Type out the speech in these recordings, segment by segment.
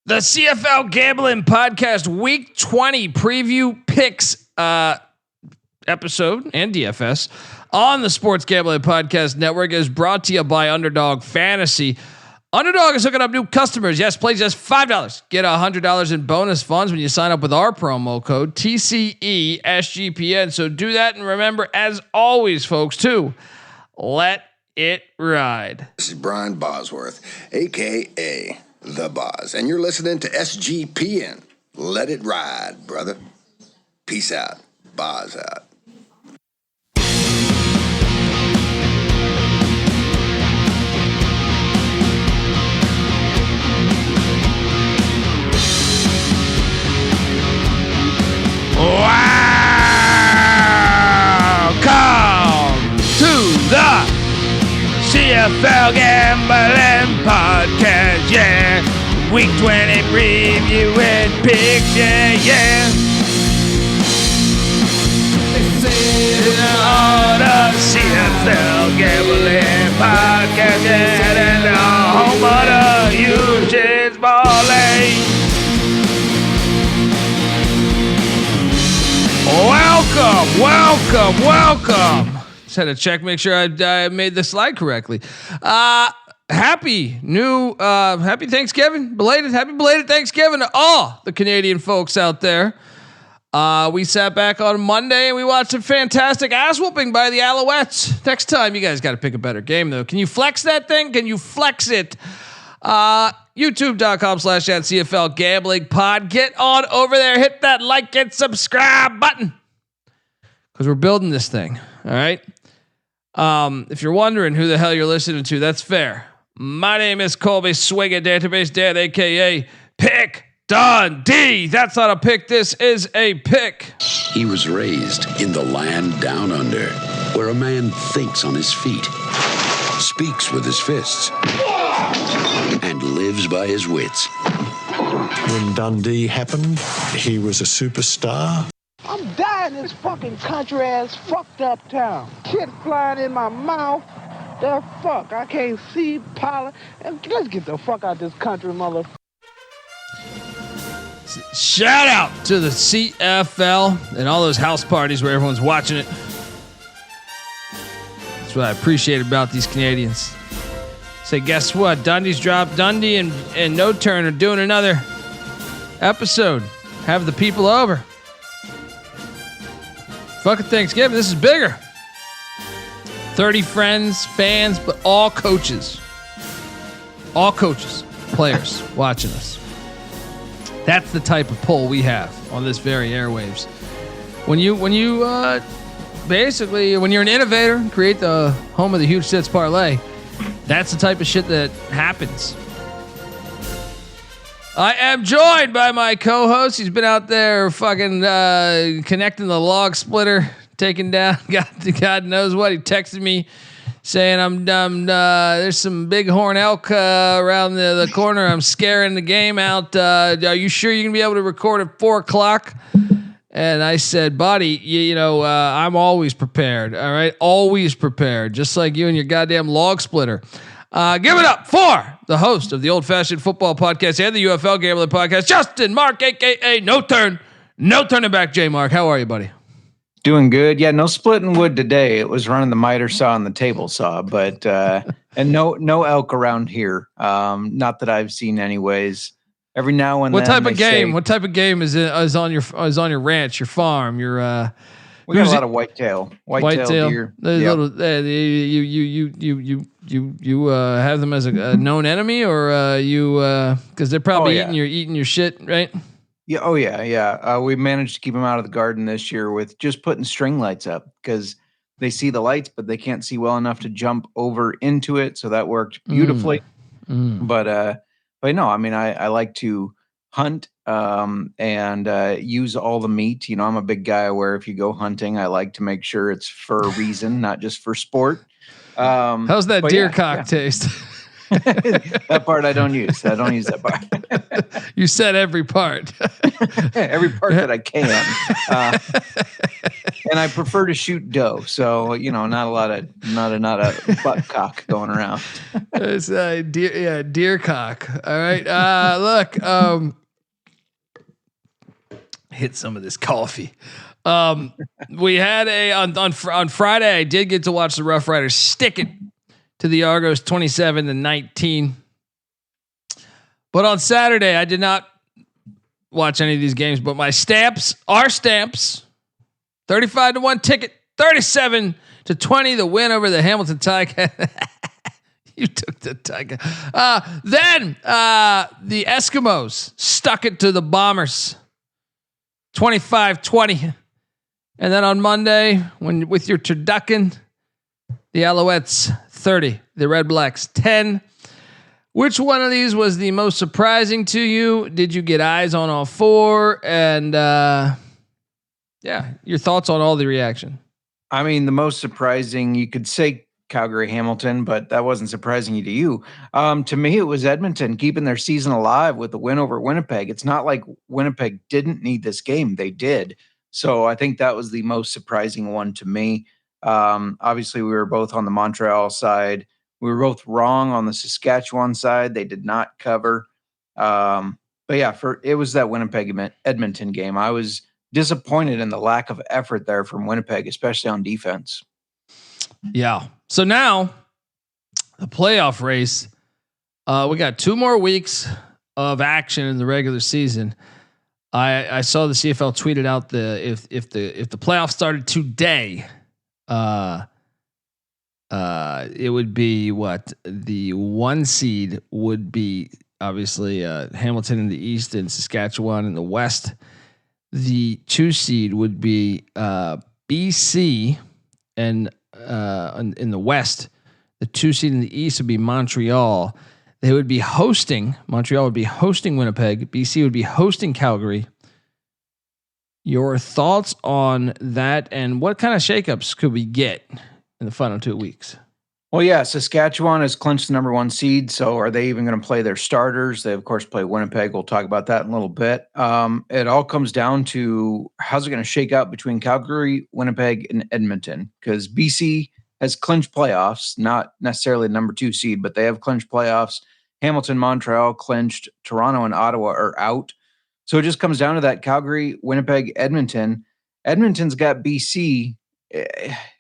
The CFL Gambling Podcast Week 20 preview picks episode and DFS on the Sports Gambling Podcast Network is brought to you by Underdog Fantasy. Underdog is hooking up new customers. Yes, play just $5. Get $100 in bonus funds when you sign up with our promo code TCE SGPN. So do that, and remember, as always, folks, too, let it ride. This is Brian Bosworth, aka The Boz, and you're listening to SGPN. Let it ride, brother. Peace out. Boz out. Welcome to the CFL Gambling Podcast, yeah. Week 20 preview and picks, yeah. On the CFL Gambling Podcast, yeah. And the home of the huge Parlay. Welcome. Just had to check, make sure I made the slide correctly. Happy Thanksgiving, happy belated Thanksgiving to all the Canadian folks out there. We sat back on Monday and we watched a fantastic ass whooping by the Alouettes. Next time, you guys got to pick a better game though. Can you flex that thing? Can you flex it? YouTube.com/CFL Gambling Pod. Get on over there, hit that like and subscribe button, because we're building this thing. All right. If you're wondering who the hell you're listening to, that's fair. My name is Colby Swinging Database Dant, aka Pick Dundee. That's not a pick. This is a pick. He was raised in the land down under, where a man thinks on his feet, speaks with his fists, and lives by his wits. When Dundee happened, he was a superstar. I'm dying in this fucking country ass fucked up town. Shit flying in my mouth. The fuck, I can't see pollen. Let's get the fuck out this country, motherfucker. Shout out to the CFL and all those house parties where everyone's watching it. That's what I appreciate about these Canadians. Say, guess what? Dundee and No Turn are doing another episode. Have the people over. Fucking Thanksgiving. This is bigger. 30 friends, fans, but all coaches. All coaches, players watching us. That's the type of pull we have on this very airwaves. When you're an innovator, create the home of the huge Tits Parlay, that's the type of shit that happens. I am joined by my co-host. He's been out there fucking connecting the log splitter, taking down God knows what. He texted me saying there's some bighorn elk around the corner. I'm scaring the game out. Are you sure you're gonna be able to record at 4:00? And I said, buddy, I'm always prepared. All right, always prepared, just like you and your goddamn log splitter. Give it up for the host of the Old Fashioned Football Podcast and the UFL Gambling Podcast, Justin Mark, aka No Turning Back. J Mark, how are you, buddy? Doing good. Yeah, no splitting wood today. It was running the miter saw and the table saw, but and no elk around here. Not that I've seen, anyways. Every now and then. What type of game is on your ranch, your farm, your? We got a lot of whitetail deer. Yep. You have them as a known enemy, or because they're probably eating your shit, right? Yeah. Oh yeah. We managed to keep them out of the garden this year with just putting string lights up, because they see the lights, but they can't see well enough to jump over into it. So that worked beautifully. But no, I mean, I like to hunt and use all the meat. I'm a big guy where if you go hunting, I like to make sure it's for a reason, not just for sport. How's that deer cock taste? That part I don't use. I don't use that part. You said every part. Every part that I can. And I prefer to shoot doe. So, not a butt cock going around. It's deer cock. All right. Look, hit some of this coffee. We had on Friday, I did get to watch the Rough Riders stick it to the Argos 27-19. But on Saturday, I did not watch any of these games, but my our stamps, 35-1 ticket, 37-20, the win over the Hamilton Tiger. You took the Tiger. Then the Eskimos stuck it to the Bombers, 25-20. And then on Monday, with your turducken, the Alouettes 30, the Red Blacks 10. Which one of these was the most surprising to you? Did you get eyes on all four? And your thoughts on all the reaction. I mean, the most surprising, you could say Calgary Hamilton, but that wasn't surprising to you. To me, it was Edmonton keeping their season alive with the win over Winnipeg. It's not like Winnipeg didn't need this game. They did. So I think that was the most surprising one to me. Obviously, we were both on the Montreal side. We were both wrong on the Saskatchewan side. They did not cover. But yeah, it was that Winnipeg Edmonton game. I was disappointed in the lack of effort there from Winnipeg, especially on defense. Yeah. So now the playoff race, we got 2 more weeks of action in the regular season. I saw the CFL tweeted out if the playoffs started today, it would be what the 1 seed would be obviously Hamilton in the East and Saskatchewan in the West. The 2 seed would be BC and in the West. The 2 seed in the East would be Montreal. They would be hosting Montreal would be hosting Winnipeg. BC would be hosting Calgary. Your thoughts on that, and what kind of shakeups could we get in the final 2 weeks? Well, yeah, Saskatchewan has clinched the number 1 seed. So are they even going to play their starters? They, of course, play Winnipeg. We'll talk about that in a little bit. It all comes down to how's it going to shake out between Calgary, Winnipeg, and Edmonton, because BC has clinched playoffs, not necessarily the number 2 seed, but they have clinched playoffs. Hamilton, Montreal clinched. Toronto and Ottawa are out. So it just comes down to that Calgary, Winnipeg, Edmonton. Edmonton's got BC.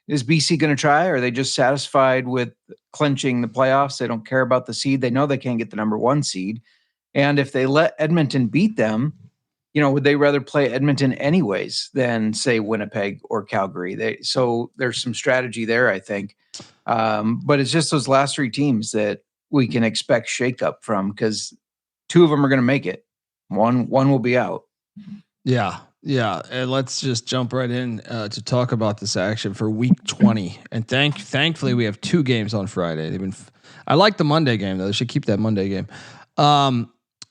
Is BC going to try? Or are they just satisfied with clinching the playoffs? They don't care about the seed. They know they can't get the number 1 seed. And if they let Edmonton beat them, would they rather play Edmonton anyways than say Winnipeg or Calgary? So there's some strategy there, I think. But it's just those last 3 teams that we can expect shakeup from, because 2 of them are going to make it. One will be out. Yeah. Yeah. And let's just jump right in to talk about this action for week 20. And thankfully we have 2 games on Friday. I like the Monday game though. They should keep that Monday game.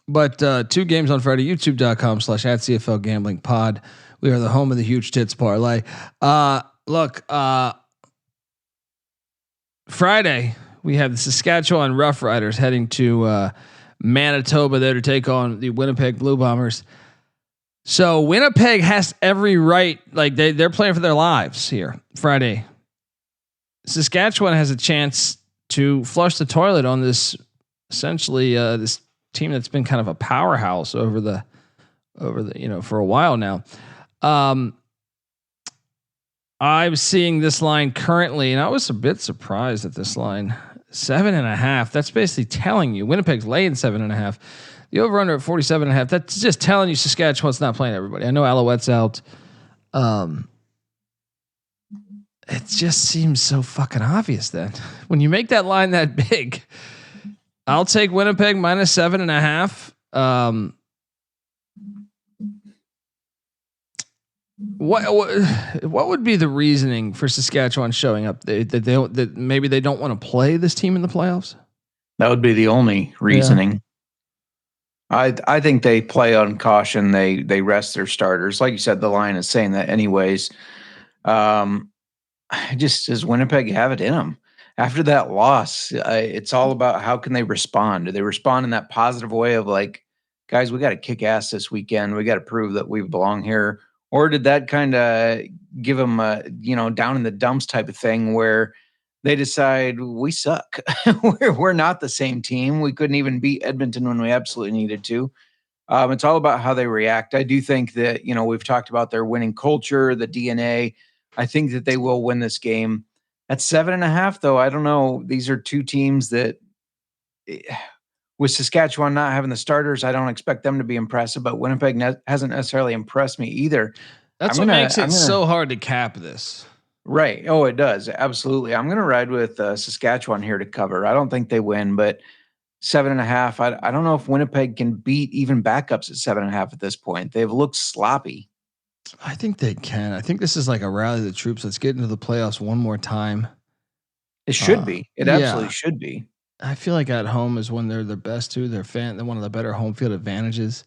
But 2 games on Friday, youtube.com/@CFL Gambling Pod. We are the home of the huge tits parlay. Look, Friday we have the Saskatchewan Rough Riders heading to Manitoba there to take on the Winnipeg Blue Bombers. So Winnipeg has every right, like they're playing for their lives here Friday. Saskatchewan has a chance to flush the toilet on this, essentially this team that's been kind of a powerhouse over the for a while now. I'm seeing this line currently, and I was a bit surprised at this line. 7.5. That's basically telling you Winnipeg's laying 7.5. The over under at 47.5. That's just telling you Saskatchewan's not playing everybody. I know Alouette's out. It just seems so fucking obvious then. When you make that line that big, I'll take Winnipeg minus 7.5. What would be the reasoning for Saskatchewan showing up that maybe they don't want to play this team in the playoffs? That would be the only reasoning. Yeah. I think they play on caution. They rest their starters. Like you said, the line is saying that anyways. Just does Winnipeg have it in them? After that loss, it's all about how can they respond? Do they respond in that positive way of like, guys, we got to kick ass this weekend. We got to prove that we belong here. Or did that kind of give them a, down in the dumps type of thing where they decide we suck. we're not the same team. We couldn't even beat Edmonton when we absolutely needed to. It's all about how they react. I do think that, we've talked about their winning culture, the DNA. I think that they will win this game. At 7.5, though, I don't know. These are two teams that, with Saskatchewan not having the starters, I don't expect them to be impressive, but Winnipeg hasn't necessarily impressed me either. That's what makes it so hard to cap this. Right. Oh, it does. Absolutely. I'm going to ride with Saskatchewan here to cover. I don't think they win, but 7.5. I don't know if Winnipeg can beat even backups at 7.5 at this point. They've looked sloppy. I think they can. I think this is like a rally of the troops. Let's get into the playoffs one more time. It should be. It absolutely should be. I feel like at home is when they're the best too. They're one of the better home field advantages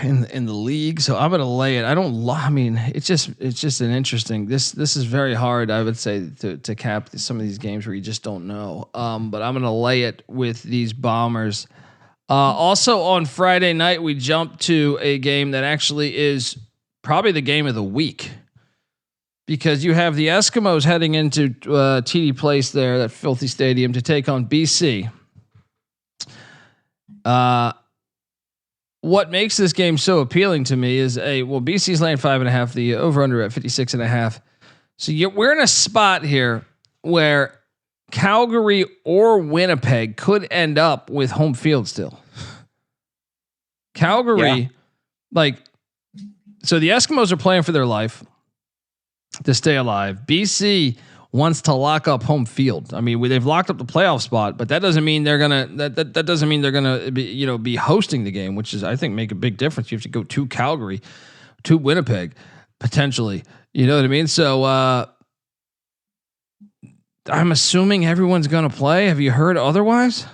in the league. So I'm gonna lay it. I mean, it's just an interesting. This is very hard. I would say to cap some of these games where you just don't know. But I'm gonna lay it with these Bombers. Also on Friday night, we jumped to a game that actually is probably the game of the week, because you have the Eskimos heading into TD Place there, that filthy stadium, to take on BC. What makes this game so appealing to me is BC's laying 5.5, the over under at 56.5. So we're in a spot here where Calgary or Winnipeg could end up with home field still. Calgary, so the Eskimos are playing for their life to stay alive. BC wants to lock up home field. I mean, they've locked up the playoff spot, but that doesn't mean they're gonna. That doesn't mean they're gonna be hosting the game, which is, I think, make a big difference. You have to go to Calgary, to Winnipeg, potentially. You know what I mean? So I'm assuming everyone's gonna play. Have you heard otherwise?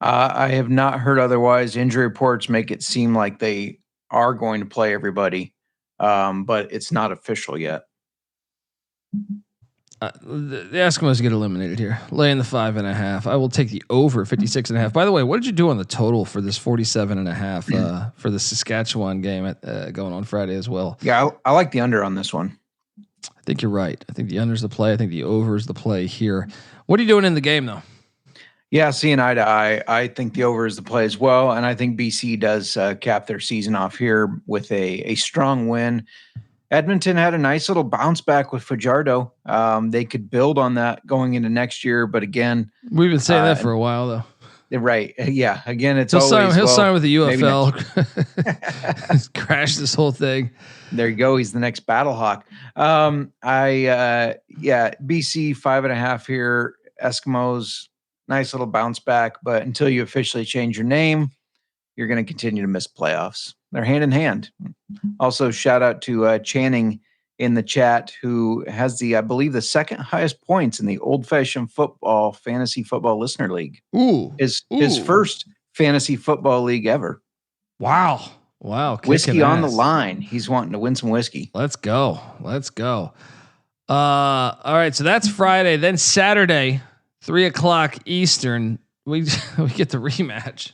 I have not heard otherwise. Injury reports make it seem like they are going to play everybody, but it's not official yet. The Eskimos get eliminated here. Laying the 5.5. I will take the over 56.5. By the way, what did you do on the total for this 47.5 for the Saskatchewan game going on Friday as well? Yeah, I like the under on this one. I think you're right. I think the under's the play. I think the over is the play here. What are you doing in the game though? Yeah, seeing eye to eye. I think the over is the play as well, and I think BC does cap their season off here with a strong win. Edmonton had a nice little bounce back with Fajardo. They could build on that going into next year, but again, we've been saying that for a while though. Right? Yeah. Again, it's he'll sign with the UFL. Crash this whole thing. There you go. He's the next Battlehawk. BC 5.5 here. Eskimos, nice little bounce back, but until you officially change your name, you're going to continue to miss playoffs. They're hand in hand. Also, shout out to Channing in the chat, who has I believe the second highest points in the Old Fashioned Football Fantasy Football Listener League. His first fantasy football league ever. Wow. Whiskey on the line. He's wanting to win some whiskey. Let's go. All right. So that's Friday. Then Saturday, 3:00 Eastern, we get the rematch.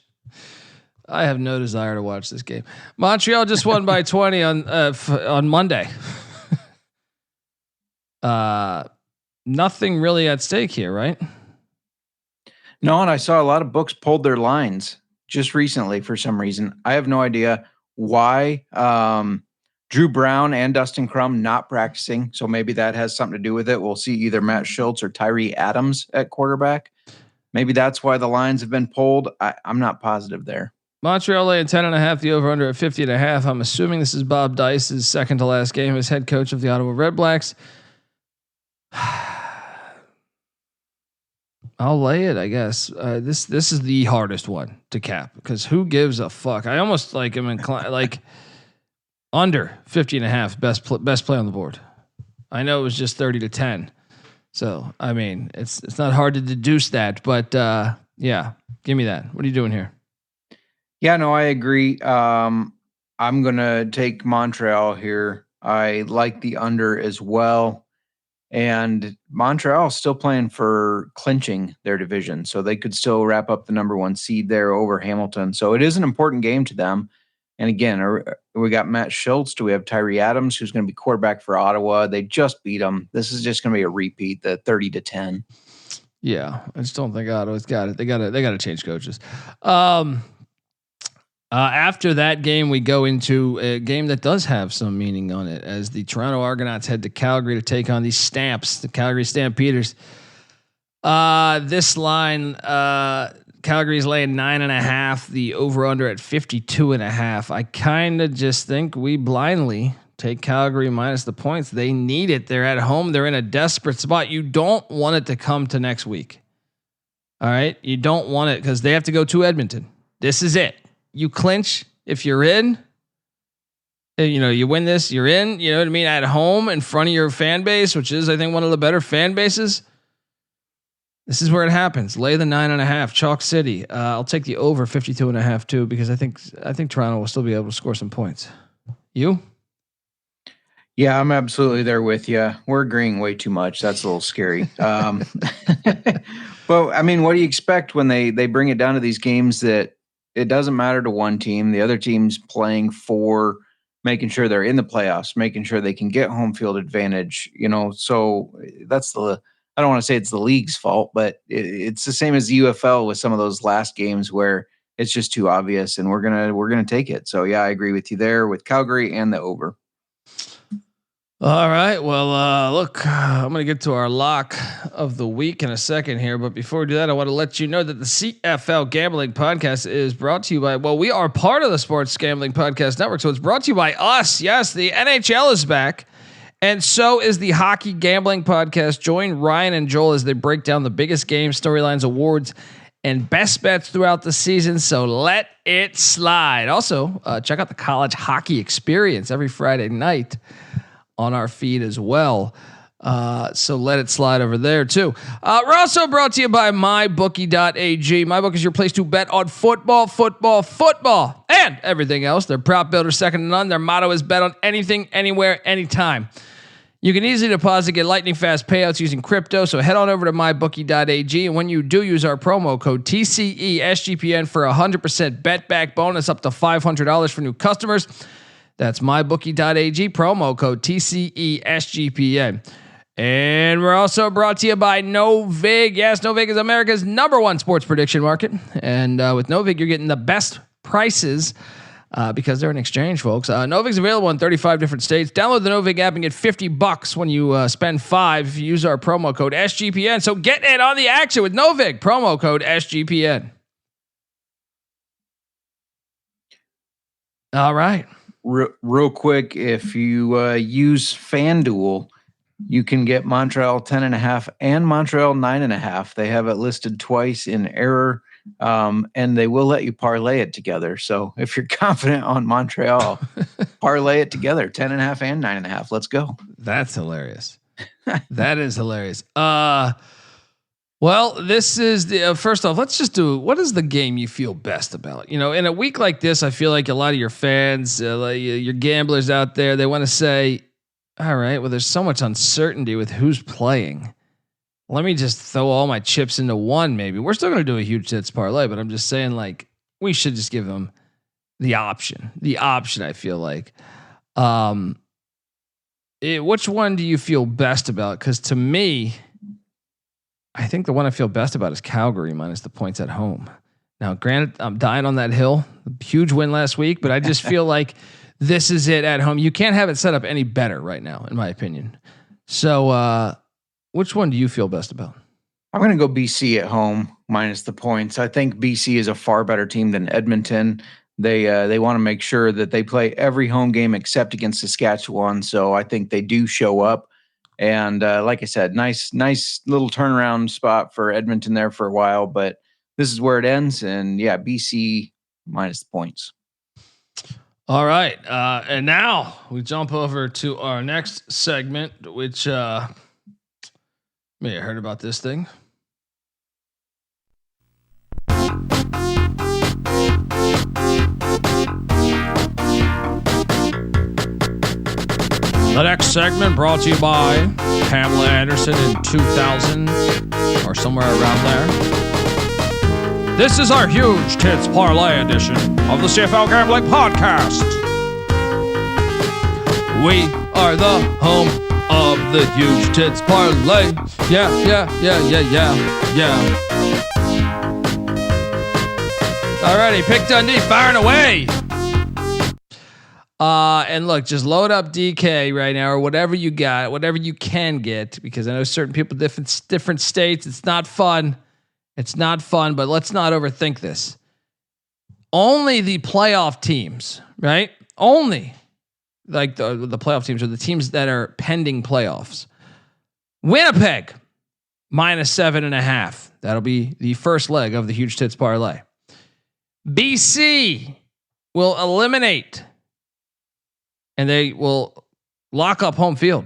I have no desire to watch this game. Montreal just won by 20 on Monday. Nothing really at stake here, right? No, and I saw a lot of books pulled their lines just recently for some reason. I have no idea why. Drew Brown and Dustin Crum not practicing, so maybe that has something to do with it. We'll see either Matt Schultz or Tyree Adams at quarterback. Maybe that's why the lines have been pulled. I'm not positive there. Montreal laying 10.5, the over under at 50.5. I'm assuming this is Bob Dice's second to last game as head coach of the Ottawa Red Blacks. I'll lay it, I guess. This is the hardest one to cap, because who gives a fuck? I almost am inclined under 50.5, best play on the board. I know it was just 30-10. So, I mean, it's not hard to deduce that, but yeah, give me that. What are you doing here? Yeah, no, I agree. I'm going to take Montreal here. I like the under as well. And Montreal is still playing for clinching their division, so they could still wrap up the number 1 seed there over Hamilton. So it is an important game to them. And again, we got Matt Schultz. Do we have Tyree Adams, who's going to be quarterback for Ottawa? They just beat them. This is just going to be a repeat, the 30-10. Yeah, I just don't think Ottawa's got it. They got to change coaches. After that game, we go into a game that does have some meaning on it, as the Toronto Argonauts head to Calgary to take on the Stamps, the Calgary Stampeders. This line, Calgary's laying 9.5. The over under at 52.5. I kind of just think we blindly take Calgary minus the points. They need it. They're at home. They're in a desperate spot. You don't want it to come to next week. All right, you don't want it because they have to go to Edmonton. This is it. You clinch if you're in. You win this, you're in. You know what I mean? At home in front of your fan base, which is, I think, one of the better fan bases. This is where it happens. Lay the 9.5. Chalk City. I'll take the over 52.5 too, because I think Toronto will still be able to score some points. You? Yeah, I'm absolutely there with you. We're agreeing way too much. That's a little scary. But I mean, what do you expect when they bring it down to these games that it doesn't matter to one team? The other team's playing for making sure they're in the playoffs, making sure they can get home field advantage. So that's I don't want to say it's the league's fault, but it's the same as the UFL with some of those last games where it's just too obvious, and we're gonna take it. So yeah, I agree with you there with Calgary and the over. All right. Well, look, I'm going to get to our lock of the week in a second here. But before we do that, I want to let you know that the CFL Gambling Podcast is brought to you by, we are part of the Sports Gambling Podcast Network. So it's brought to you by us. Yes, the NHL is back. And so is the Hockey Gambling Podcast. Join Ryan and Joel as they break down the biggest games, storylines, awards, and best bets throughout the season. So let it slide. Also, check out the College Hockey Experience every Friday night on our feed as well. So let it slide over there too. We're also brought to you by mybookie.ag. MyBookie is your place to bet on football, and everything else. Their prop builder, second to none. Their motto is bet on anything, anywhere, anytime. You can easily deposit, get lightning fast payouts using crypto. So head on over to mybookie.ag. And when you do, use our promo code TCE SGPN for 100% bet back bonus up to $500 for new customers. That's mybookie.ag, promo code TCE SGPN. And we're also brought to you by Novig. Yes, Novig is America's #1 sports prediction market. And with Novig, you're getting the best prices because they're an exchange, folks. Novig's available in 35 different states. Download the Novig app and get $50 when you spend $5 if you use our promo code SGPN. So get in on the action with Novig, promo code SGPN. All right. Real quick, if you use FanDuel, you can get Montreal 10.5 and Montreal 9.5. They have it listed twice in error, and they will let you parlay it together. So if you're confident on Montreal, parlay it together, 10.5 and 9.5. Let's go. That's hilarious. That is hilarious. Well, this is the first off. Let's just do. What is the game you feel best about? In a week like this, I feel like a lot of your fans, like your gamblers out there, they want to say, "All right, well, there's so much uncertainty with who's playing. Let me just throw all my chips into one. Maybe we're still going to do a huge Tits parlay, but I'm just saying, like, we should just give them the option. The option. I feel like. Which one do you feel best about? Because to me, I think the one I feel best about is Calgary minus the points at home. Now, granted, I'm dying on that hill. Huge win last week, but I just feel like this is it at home. You can't have it set up any better right now, in my opinion. So, which one do you feel best about? I'm going to go BC at home minus the points. I think BC is a far better team than Edmonton. They want to make sure that they play every home game except against Saskatchewan. So I think they do show up. And like I said, nice little turnaround spot for Edmonton there for a while, but this is where it ends. And yeah, BC minus the points. All right. And now we jump over to our next segment, which may have heard about this thing. The next segment brought to you by Pamela Anderson in 2000 or somewhere around there. This is our huge Tits Parlay edition of the CFL Gambling Podcast. We are the home of the huge Tits Parlay. Yeah. Alrighty, pick Dundee, firing away. And look, just load up DK right now, or whatever you got, whatever you can get, because I know certain people, different states. It's not fun. It's not fun, but let's not overthink this. Only the playoff teams, right? Only like the playoff teams, or the teams that are pending playoffs. Winnipeg -7.5. That'll be the first leg of the huge Tits Parlay. BC will eliminate, and they will lock up home field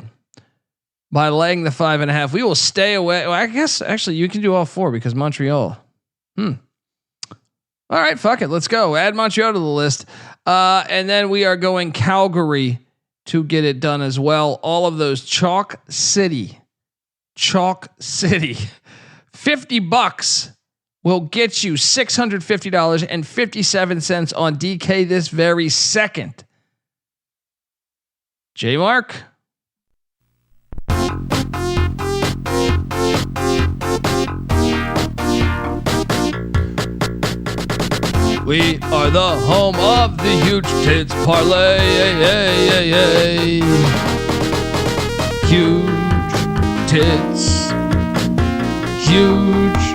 by laying the 5.5. We will stay away. Well, I guess actually you can do all four because Montreal. All right, fuck it. Let's go. Add Montreal to the list. And then we are going Calgary to get it done as well. All of those Chalk City. $50 will get you $650.57 on DK this very second. J Mark. We are the home of the huge Tits Parlay. Huge tits. Huge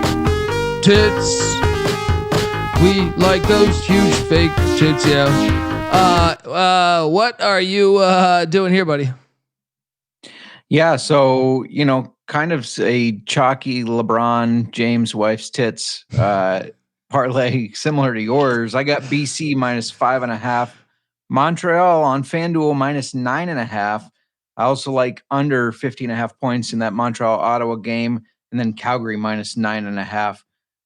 tits. We like those huge fake tits, yeah. What are you doing here, buddy? Yeah, so kind of a chalky LeBron James wife's tits parlay similar to yours. I got BC -5.5, Montreal on FanDuel -9.5. I also like under 50.5 points in that Montreal Ottawa game, and then Calgary -9.5.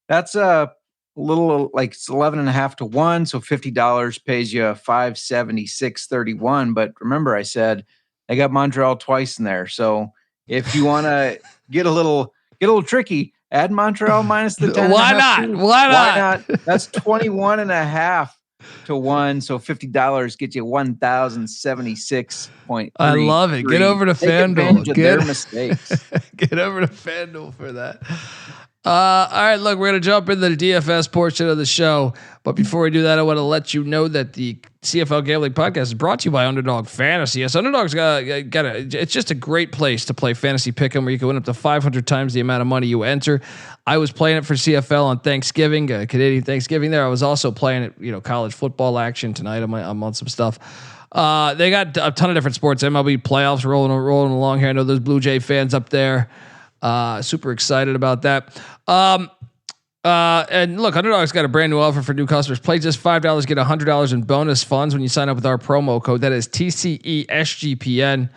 That's a little like it's 11.5 to 1, so $50 pays you $576.31. But remember, I said I got Montreal twice in there, so if you want to get a little tricky, add Montreal minus the 10. Why not? Why not? That's 21.5 to 1, so $50 get you 1,076.3. I love it. Get over to FanDuel. Get their mistakes. Get over to FanDuel for that. All right, look, we're going to jump into the DFS portion of the show. But before we do that, I want to let you know that the CFL Gambling Podcast is brought to you by Underdog Fantasy. Yes, Underdog's it's just a great place to play fantasy pick'em where you can win up to 500 times the amount of money you enter. I was playing it for CFL on Thanksgiving, Canadian Thanksgiving there. I was also playing it, college football action tonight. I'm on some stuff. They got a ton of different sports. MLB playoffs rolling along here. I know there's Blue Jay fans up there. Super excited about that. And look, Underdog's got a brand new offer for new customers. Play just $5, get $100 in bonus funds when you sign up with our promo code. That is TCE SGPN.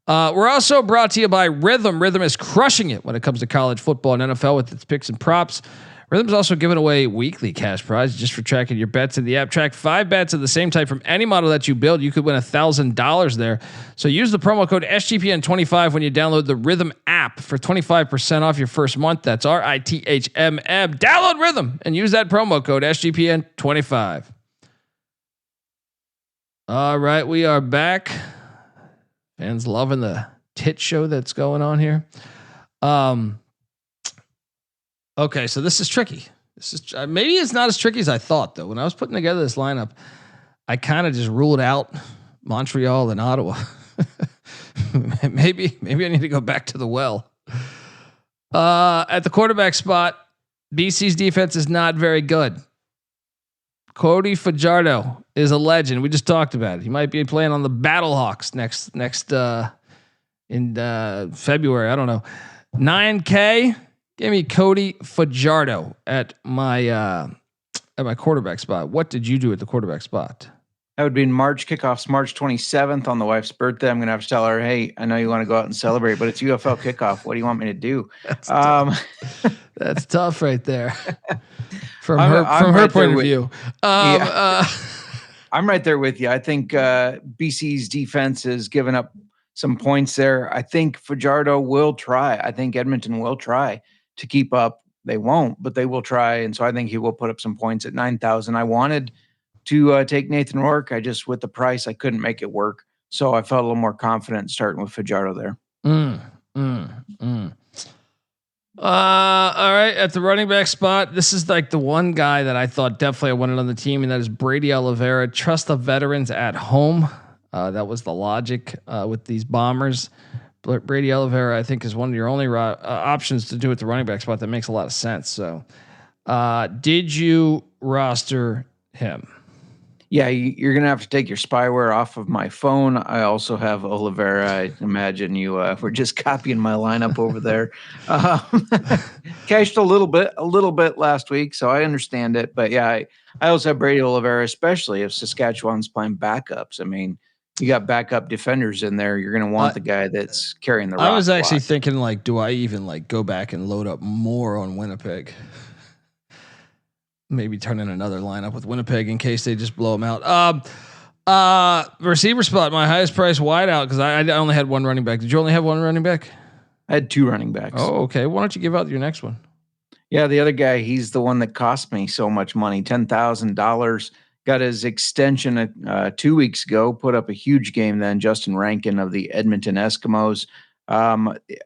We're also brought to you by Rhythm. Rhythm is crushing it when it comes to college football and NFL with its picks and props. Rhythm's also giving away weekly cash prizes just for tracking your bets in the app. Track 5 bets of the same type from any model that you build. You could win $1,000 there. So use the promo code SGPN25 when you download the Rhythm app for 25% off your first month. That's RITHMM. Download Rhythm and use that promo code SGPN25. All right, we are back. Fans loving the tit show that's going on here. Okay, so this is tricky. This is maybe it's not as tricky as I thought, though. When I was putting together this lineup, I kind of just ruled out Montreal and Ottawa. maybe I need to go back to the well. At the quarterback spot, BC's defense is not very good. Cody Fajardo is a legend. We just talked about it. He might be playing on the Battlehawks next in February. I don't know. 9K. Give me Cody Fajardo at my quarterback spot. What did you do at the quarterback spot? That would be in March. Kickoff's March 27th on the wife's birthday. I'm going to have to tell her, hey, I know you want to go out and celebrate, but it's UFL kickoff. What do you want me to do? That's tough right there. From her point of view. I'm right there with you. I think BC's defense has given up some points there. I think Fajardo will try. I think Edmonton will try to keep up they won't, but they will try. And so I think he will put up some points at 9,000. I wanted to take Nathan Rourke. I just, with the price, I couldn't make it work. So I felt a little more confident starting with Fajardo there. All right. At the running back spot, this is like the one guy that I thought definitely I wanted on the team, and that is Brady Oliveira. Trust the veterans at home. That was the logic with these Bombers. Brady Oliveira, I think, is one of your only options to do at the running back spot that makes a lot of sense. So, did you roster him? Yeah, you're going to have to take your spyware off of my phone. I also have Oliveira. I imagine you were just copying my lineup over there. Cashed a little bit last week, so I understand it. But yeah, I also have Brady Oliveira, especially if Saskatchewan's playing backups. I mean, you got backup defenders in there. You're going to want the guy that's carrying the rock. I was actually thinking, like, do I even like go back and load up more on Winnipeg? Maybe turn in another lineup with Winnipeg in case they just blow them out. Receiver spot, my highest price wideout, because I only had one running back. Did you only have one running back? I had two running backs. Oh, okay. Why don't you give out your next one? Yeah, the other guy, he's the one that cost me so much money, $10,000. Got his extension 2 weeks ago, put up a huge game then, Justin Rankin of the Edmonton Eskimos.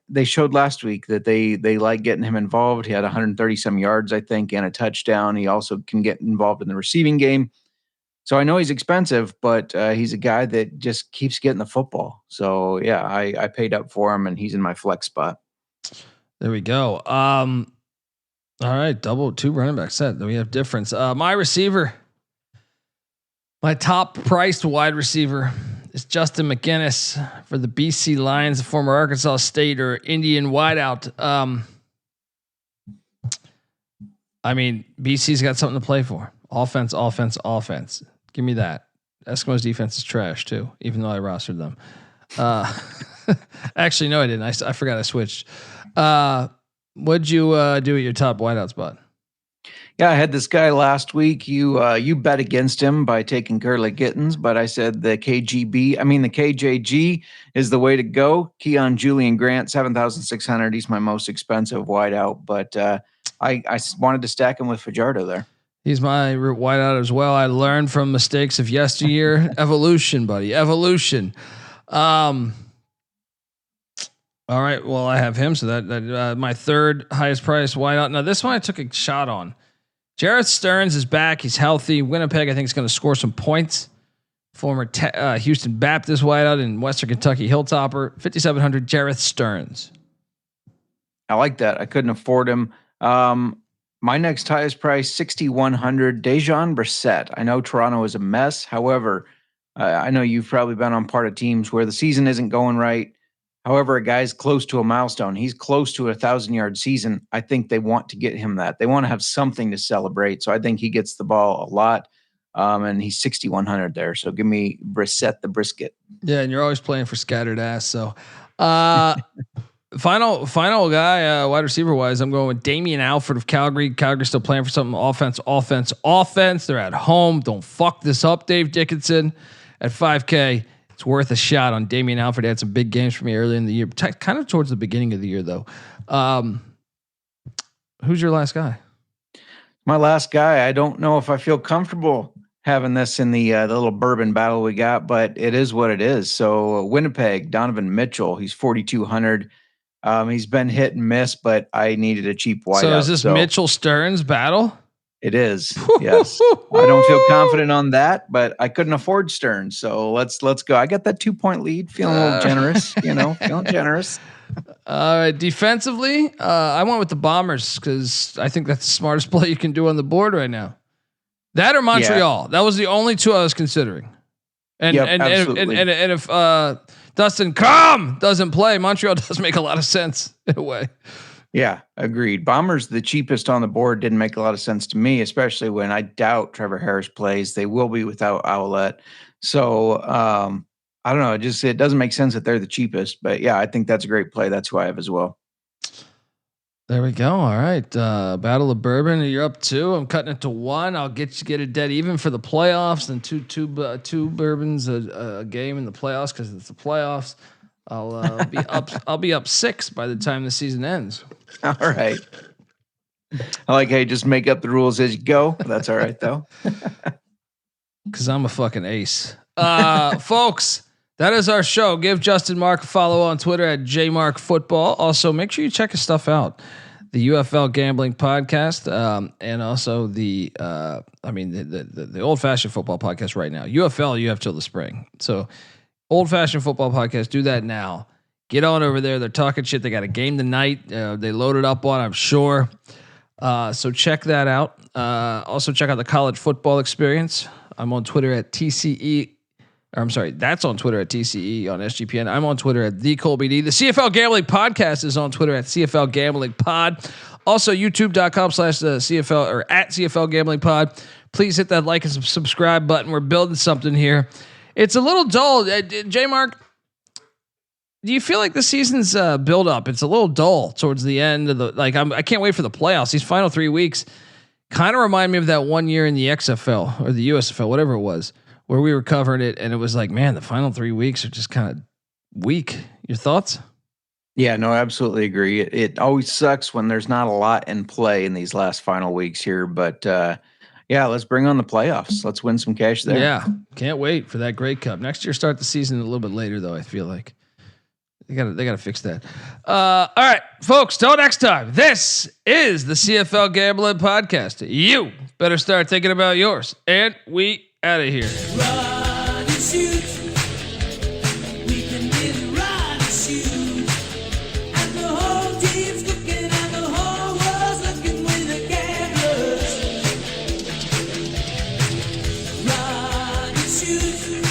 They showed last week that they like getting him involved. He had 130 some yards, I think, and a touchdown. He also can get involved in the receiving game. So I know he's expensive, but he's a guy that just keeps getting the football. So yeah, I paid up for him, and he's in my flex spot. There we go. All right, two running back set. Then we have difference. My receiver, my top priced wide receiver, is Justin McGinnis for the BC Lions, the former Arkansas State or Indian wideout. I mean, BC's got something to play for. Offense. Give me that. Eskimos defense is trash too, even though I rostered them. Actually, no, I didn't. I forgot I switched. What'd you do at your top wideout spot? Yeah, I had this guy last week. You bet against him by taking Curly Gittins, but I said the KJG is the way to go. Keon Julian Grant, 7,600. He's my most expensive wideout, but I wanted to stack him with Fajardo there. He's my wideout as well. I learned from mistakes of yesteryear. Evolution, buddy. Evolution. All right. Well, I have him. So that my third highest price wideout. Now this one I took a shot on. Jarrett Stearns is back. He's healthy. Winnipeg, I think, is going to score some points. Former Houston Baptist wideout in Western Kentucky Hilltopper, 5,700. Jarrett Stearns. I like that. I couldn't afford him. My next highest price, 6,100. Dejan Brissett. I know Toronto is a mess. However, I know you've probably been on part of teams where the season isn't going right. However, a guy's close to a milestone. He's close to 1,000-yard season. I think they want to get him that. They want to have something to celebrate. So I think he gets the ball a lot. And he's 6,100 there. So give me Brissett the brisket. Yeah, and you're always playing for scattered ass. So final guy, wide receiver wise, I'm going with Damian Alford of Calgary. Calgary's still playing for something. Offense. They're at home. Don't fuck this up, Dave Dickinson. At 5K. It's worth a shot on Damian Alford. He had some big games for me early in the year, kind of towards the beginning of the year, though. Who's your last guy? My last guy. I don't know if I feel comfortable having this in the little bourbon battle we got, but it is what it is. So Winnipeg, Donovan Mitchell. He's 4,200. He's been hit and miss, but I needed a cheap wideout. So is this Mitchell Stearns battle? It is. Yes. I don't feel confident on that, but I couldn't afford Stearns. So let's go. I got that 2-point lead, feeling a little generous, feeling generous. Defensively, I went with the Bombers because I think that's the smartest play you can do on the board right now. That or Montreal. Yeah. That was the only two I was considering. And if Dustin Crum doesn't play, Montreal does make a lot of sense in a way. Yeah, agreed. Bombers, the cheapest on the board, didn't make a lot of sense to me, especially when I doubt Trevor Harris plays. They will be without Owlette. So I don't know. It doesn't make sense that they're the cheapest. But yeah, I think that's a great play. That's who I have as well. There we go. All right. Battle of Bourbon. You're up 2. I'm cutting it to 1. I'll get it dead even for the playoffs and two bourbons a game in the playoffs because it's the playoffs. I'll be up 6 by the time the season ends. All right. I like how you just make up the rules as you go. That's all right though. Because I'm a fucking ace. Folks, that is our show. Give Justin Mark a follow on Twitter at JMarkFootball. Also, make sure you check his stuff out. The UFL Gambling Podcast, and also the Old Fashioned Football Podcast right now. UFL, you have till the spring. So Old Fashioned Football Podcast, do that now. Get on over there. They're talking shit. They got a game tonight. They loaded up on, I'm sure. So check that out. Also check out the College Football Experience. I'm on Twitter at TCE. That's on Twitter at TCE on SGPN. I'm on Twitter at the Colby D. The CFL Gambling Podcast is on Twitter at CFL Gambling Pod. Also, YouTube.com/CFL or at CFL Gambling Pod. Please hit that like and subscribe button. We're building something here. It's a little dull. J Mark, do you feel like the season's build up? It's a little dull towards the end of the I can't wait for the playoffs. These final 3 weeks kind of remind me of that 1 year in the XFL or the USFL, whatever it was, where we were covering it, and it was like, man, the final 3 weeks are just kind of weak. Your thoughts? Yeah, no, I absolutely agree. It always sucks when there's not a lot in play in these last final weeks here, but yeah, let's bring on the playoffs. Let's win some cash there. Yeah, can't wait for that Grey Cup. Next year, start the season a little bit later, though, I feel like. They gotta fix that. All right, folks, till next time. This is the CFL Gambling Podcast. You better start thinking about yours. And we out of here. Run and shoot. We can really run and shoot. And the whole team's looking and the whole world's looking with the gamblers. Run and shoot.